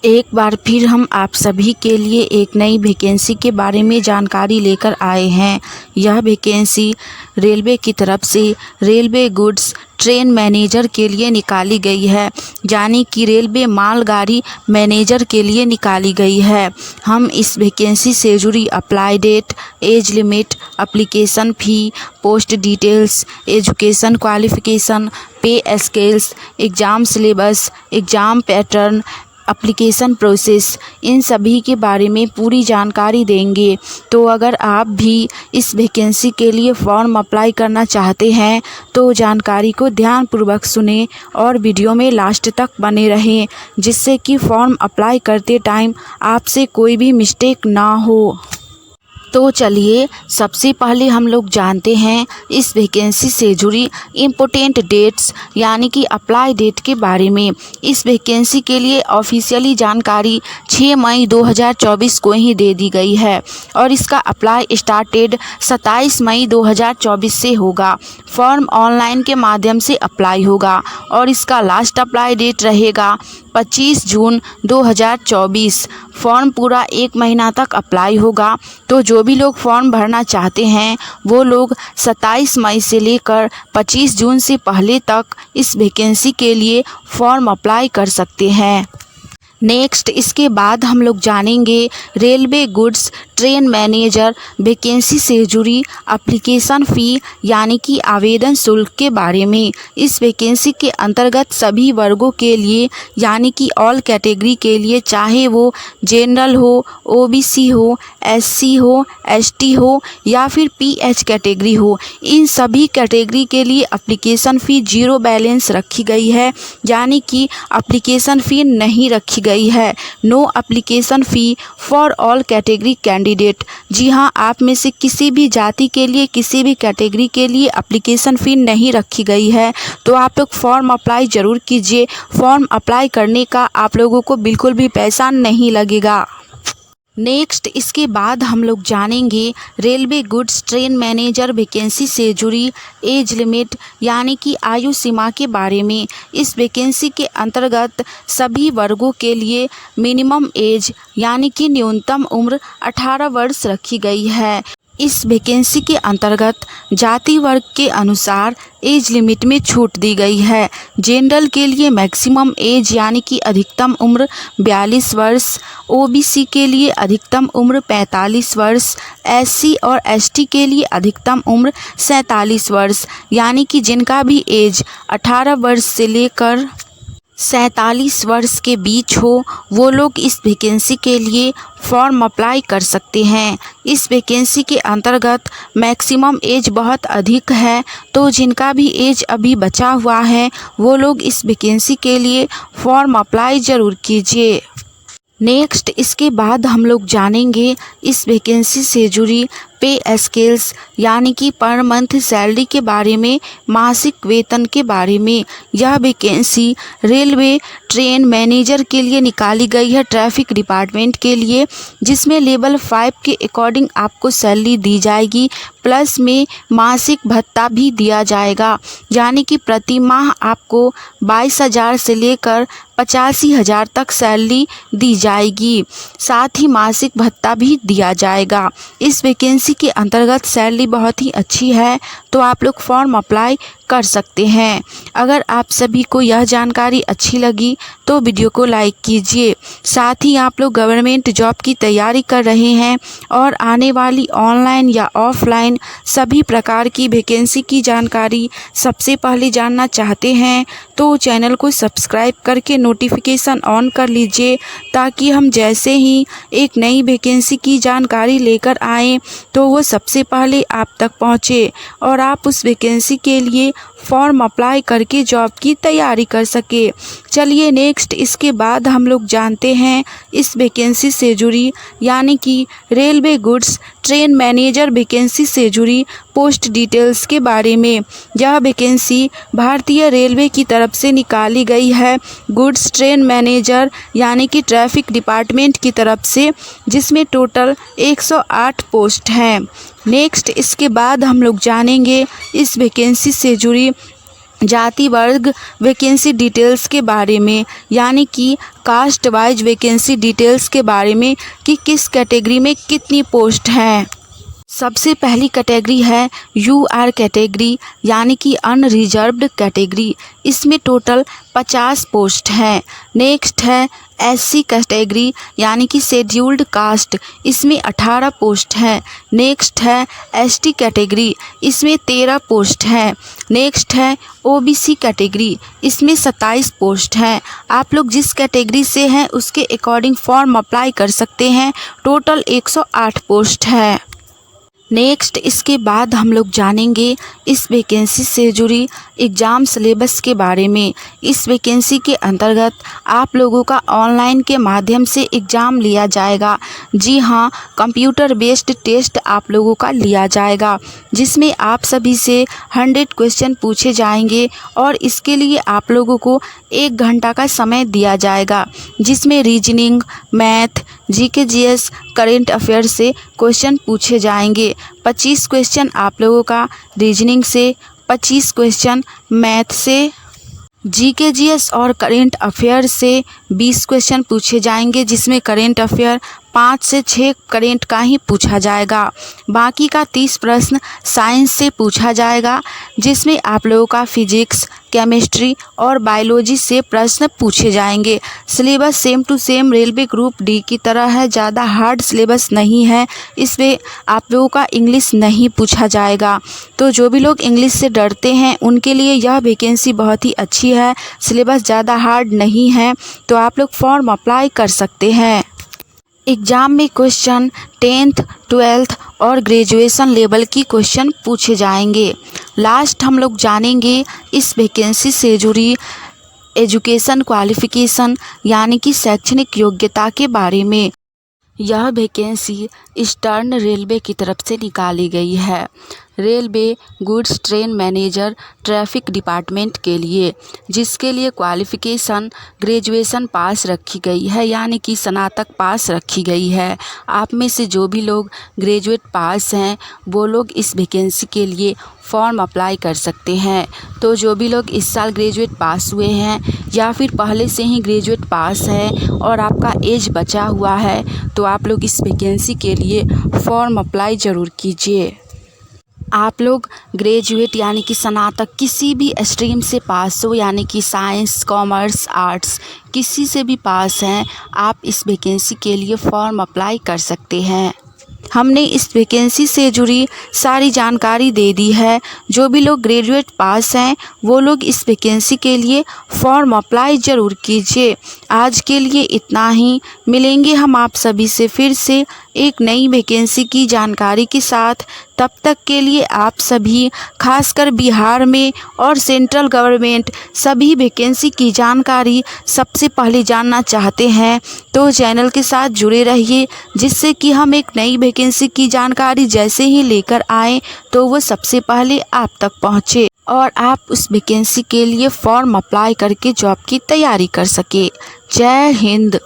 एक बार फिर हम आप सभी के लिए एक नई वैकेंसी के बारे में जानकारी लेकर आए हैं। यह वैकेंसी रेलवे की तरफ से रेलवे गुड्स ट्रेन मैनेजर के लिए निकाली गई है, यानी कि रेलवे मालगाड़ी मैनेजर के लिए निकाली गई है। हम इस वैकेंसी से जुड़ी apply date, age limit, application fee, post details, education qualification, pay scales, exam syllabus, exam pattern, application process, इन सभी के बारे में पूरी जानकारी देंगे। तो अगर आप भी इस वैकेंसी के लिए फॉर्म अप्लाई करना चाहते हैं तो जानकारी को ध्यानपूर्वक सुनें और वीडियो में लास्ट तक बने रहें, जिससे कि फॉर्म अप्लाई करते टाइम आपसे कोई भी मिस्टेक ना हो। तो चलिए सबसे पहले हम लोग जानते हैं इस वैकेंसी से जुड़ी इम्पोर्टेंट डेट्स यानी कि अप्लाई डेट के बारे में। इस वैकेंसी के लिए ऑफिशियली जानकारी 6 मई 2024 को ही दे दी गई है और इसका अप्लाई स्टार्टेड 27 मई 2024 से होगा। फॉर्म ऑनलाइन के माध्यम से अप्लाई होगा और इसका लास्ट अप्लाई डेट रहेगा 25 जून 2024। फॉर्म पूरा 1 महीना तक अप्लाई होगा। तो जो भी लोग फॉर्म भरना चाहते हैं वो लोग 27 मई से लेकर 25 जून से पहले तक इस वैकेंसी के लिए फॉर्म अप्लाई कर सकते हैं। नेक्स्ट इसके बाद हम लोग जानेंगे railway goods train manager vacancy से जुड़ी एप्लीकेशन फ़ी यानी कि आवेदन शुल्क के बारे में। इस वैकेंसी के अंतर्गत सभी वर्गों के लिए यानी कि ऑल कैटेगरी के लिए, चाहे वो जनरल हो, ओबीसी हो, एससी हो, एसटी हो या फिर पीएच कैटेगरी हो, इन सभी कैटेगरी के लिए एप्लीकेशन फ़ी 0 बैलेंस रखी गई है, यानी कि एप्लीकेशन फ़ी नहीं रखी गई है। No application fee for all category candidate. जी हाँ, आप में से किसी भी जाति के लिए, किसी भी कैटेगरी के लिए एप्लीकेशन फ़ी नहीं रखी गई है। तो आप लोग फॉर्म अप्लाई ज़रूर कीजिए। फॉर्म अप्लाई करने का आप लोगों को बिल्कुल भी पैसा नहीं लगेगा। नेक्स्ट इसके बाद हम लोग जानेंगे railway goods train manager vacancy से जुड़ी एज लिमिट यानी कि आयु सीमा के बारे में। इस वैकेंसी के अंतर्गत सभी वर्गों के लिए मिनिमम एज यानी कि न्यूनतम उम्र 18 वर्ष रखी गई है। इस वैकेंसी के अंतर्गत जाति वर्ग के अनुसार एज लिमिट में छूट दी गई है। जनरल के लिए मैक्सिमम एज यानी कि अधिकतम उम्र 42 वर्ष, ओबीसी के लिए अधिकतम उम्र 45 वर्ष, एससी और एसटी के लिए अधिकतम उम्र 47 वर्ष, यानी कि जिनका भी एज 18 वर्ष से लेकर 47 वर्ष के बीच हो वो लोग इस वैकेंसी के लिए फॉर्म अप्लाई कर सकते हैं। इस वैकेंसी के अंतर्गत मैक्सिमम एज बहुत अधिक है, तो जिनका भी एज अभी बचा हुआ है वो लोग इस वैकेंसी के लिए फॉर्म अप्लाई ज़रूर कीजिए। नेक्स्ट इसके बाद हम लोग जानेंगे इस वैकेंसी से जुड़ी पे स्केल्स यानी कि पर मंथ सैलरी के बारे में, मासिक वेतन के बारे में। यह वैकेंसी रेलवे ट्रेन मैनेजर के लिए निकाली गई है, ट्रैफिक डिपार्टमेंट के लिए, जिसमें लेवल 5 के अकॉर्डिंग आपको सैलरी दी जाएगी, प्लस में मासिक भत्ता भी दिया जाएगा, यानी कि प्रति माह आपको 22,000 से लेकर 85,000 तक सैलरी दी जाएगी। साथ ही मासिक भत्ता भी दिया जाएगा। इस वैकेंसी के अंतर्गत सैलरी बहुत ही अच्छी है, तो आप लोग फॉर्म अप्लाई कर सकते हैं। अगर आप सभी को यह जानकारी अच्छी लगी तो वीडियो को लाइक कीजिए। साथ ही आप लोग गवर्नमेंट जॉब की तैयारी कर रहे हैं और आने वाली ऑनलाइन या ऑफलाइन सभी प्रकार की वैकेंसी की जानकारी सबसे पहले जानना चाहते हैं तो चैनल को सब्सक्राइब करके नोटिफिकेशन ऑन कर लीजिए, ताकि हम जैसे ही एक नई वैकेंसी की जानकारी लेकर आएँ तो वो सबसे पहले आप तक पहुँचे और आप उस वैकेंसी के लिए फॉर्म अप्लाई करके जॉब की तैयारी कर सके। चलिए नेक्स्ट इसके बाद हम लोग जानते हैं इस वैकेंसी से जुड़ी यानी कि railway goods train manager vacancy से जुड़ी पोस्ट डिटेल्स के बारे में। यह वैकेंसी भारतीय रेलवे की तरफ से निकाली गई है, गुड्स ट्रेन मैनेजर यानी कि ट्रैफिक डिपार्टमेंट की तरफ से, जिसमें टोटल 108 पोस्ट हैं। नेक्स्ट इसके बाद हम लोग जानेंगे इस वैकेंसी से जुड़ी जाति वर्ग वैकेंसी डिटेल्स के बारे में, यानी कि कास्ट वाइज वैकेंसी डिटेल्स के बारे में कि किस कैटेगरी में कितनी पोस्ट हैं। सबसे पहली कैटेगरी है यूआर कैटेगरी, यानी कि अनरिजर्व्ड कैटेगरी। इसमें टोटल 50 पोस्ट हैं। नेक्स्ट है एससी कैटेगरी, यानी कि शेड्यूल्ड कास्ट। इसमें 18 पोस्ट हैं। नेक्स्ट है एसटी कैटेगरी, इसमें 13 पोस्ट हैं। नेक्स्ट है ओबीसी कैटेगरी, इसमें 27 पोस्ट हैं। आप लोग जिस कैटेगरी से हैं उसके अकॉर्डिंग फॉर्म अप्लाई कर सकते हैं। टोटल 108 पोस्ट है। नेक्स्ट इसके बाद हम लोग जानेंगे इस वैकेंसी से जुड़ी एग्ज़ाम सिलेबस के बारे में। इस वैकेंसी के अंतर्गत आप लोगों का ऑनलाइन के माध्यम से एग्ज़ाम लिया जाएगा। जी हाँ, कंप्यूटर बेस्ड टेस्ट आप लोगों का लिया जाएगा, जिसमें आप सभी से 100 क्वेश्चन पूछे जाएंगे और इसके लिए आप लोगों को 1 घंटा का समय दिया जाएगा, जिसमें reasoning, math, GK GS, current affair से क्वेश्चन पूछे जाएंगे। 25 क्वेश्चन आप लोगों का रीजनिंग से, 25 क्वेश्चन मैथ से, जीके जीएस और करेंट अफेयर से 20 क्वेश्चन पूछे जाएंगे, जिसमें करेंट अफेयर 5 से 6 करेंट का ही पूछा जाएगा। बाकी का 30 प्रश्न साइंस से पूछा जाएगा, जिसमें आप लोगों का फिजिक्स, केमिस्ट्री और बायोलॉजी से प्रश्न पूछे जाएंगे। Syllabus same to same railway group D की तरह है, ज़्यादा हार्ड सिलेबस नहीं है। इसमें आप लोगों का इंग्लिश नहीं पूछा जाएगा। तो जो भी लोग इंग्लिश से डरते हैं उनके लिए यह वैकेंसी बहुत ही अच्छी है। सिलेबस ज़्यादा हार्ड नहीं है, तो आप लोग फॉर्म अप्लाई कर सकते हैं। एग्ज़ाम में क्वेश्चन 10th, 12th और ग्रेजुएशन लेवल की क्वेश्चन पूछे जाएंगे। लास्ट हम लोग जानेंगे इस वैकेंसी से जुड़ी एजुकेशन क्वालिफ़िकेशन, यानी कि शैक्षणिक योग्यता के बारे में। यह वैकेंसी ईस्टर्न रेलवे की तरफ से निकाली गई है, railway goods train manager traffic department के लिए, जिसके लिए क्वालिफ़िकेशन ग्रेजुएशन पास रखी गई है, यानी कि स्नातक पास रखी गई है। आप में से जो भी लोग ग्रेजुएट पास हैं वो लोग इस वैकेंसी के लिए फॉर्म अप्लाई कर सकते हैं। तो जो भी लोग इस साल ग्रेजुएट पास हुए हैं या फिर पहले से ही ग्रेजुएट पास है और आपका एज बचा हुआ है, तो आप लोग इस वैकेंसी के लिए फॉर्म अप्लाई ज़रूर कीजिए। आप लोग ग्रेजुएट यानी कि स्नातक किसी भी स्ट्रीम से पास हो, यानी कि साइंस, कॉमर्स, आर्ट्स, किसी से भी पास हैं, आप इस वैकेंसी के लिए फॉर्म अप्लाई कर सकते हैं। हमने इस वैकेंसी से जुड़ी सारी जानकारी दे दी है। जो भी लोग ग्रेजुएट पास हैं वो लोग इस वैकेंसी के लिए फॉर्म अप्लाई ज़रूर कीजिए। आज के लिए इतना ही। मिलेंगे हम आप सभी से फिर से एक नई वैकेंसी की जानकारी के साथ। तब तक के लिए आप सभी, खासकर बिहार में और सेंट्रल गवर्नमेंट सभी वैकेंसी की जानकारी सबसे पहले जानना चाहते हैं तो चैनल के साथ जुड़े रहिए, जिससे कि हम एक नई वैकेंसी की जानकारी जैसे ही लेकर आएँ तो वो सबसे पहले आप तक पहुँचे और आप उस वैकेंसी के लिए फॉर्म अप्लाई करके जॉब की तैयारी कर सके। जय हिंद।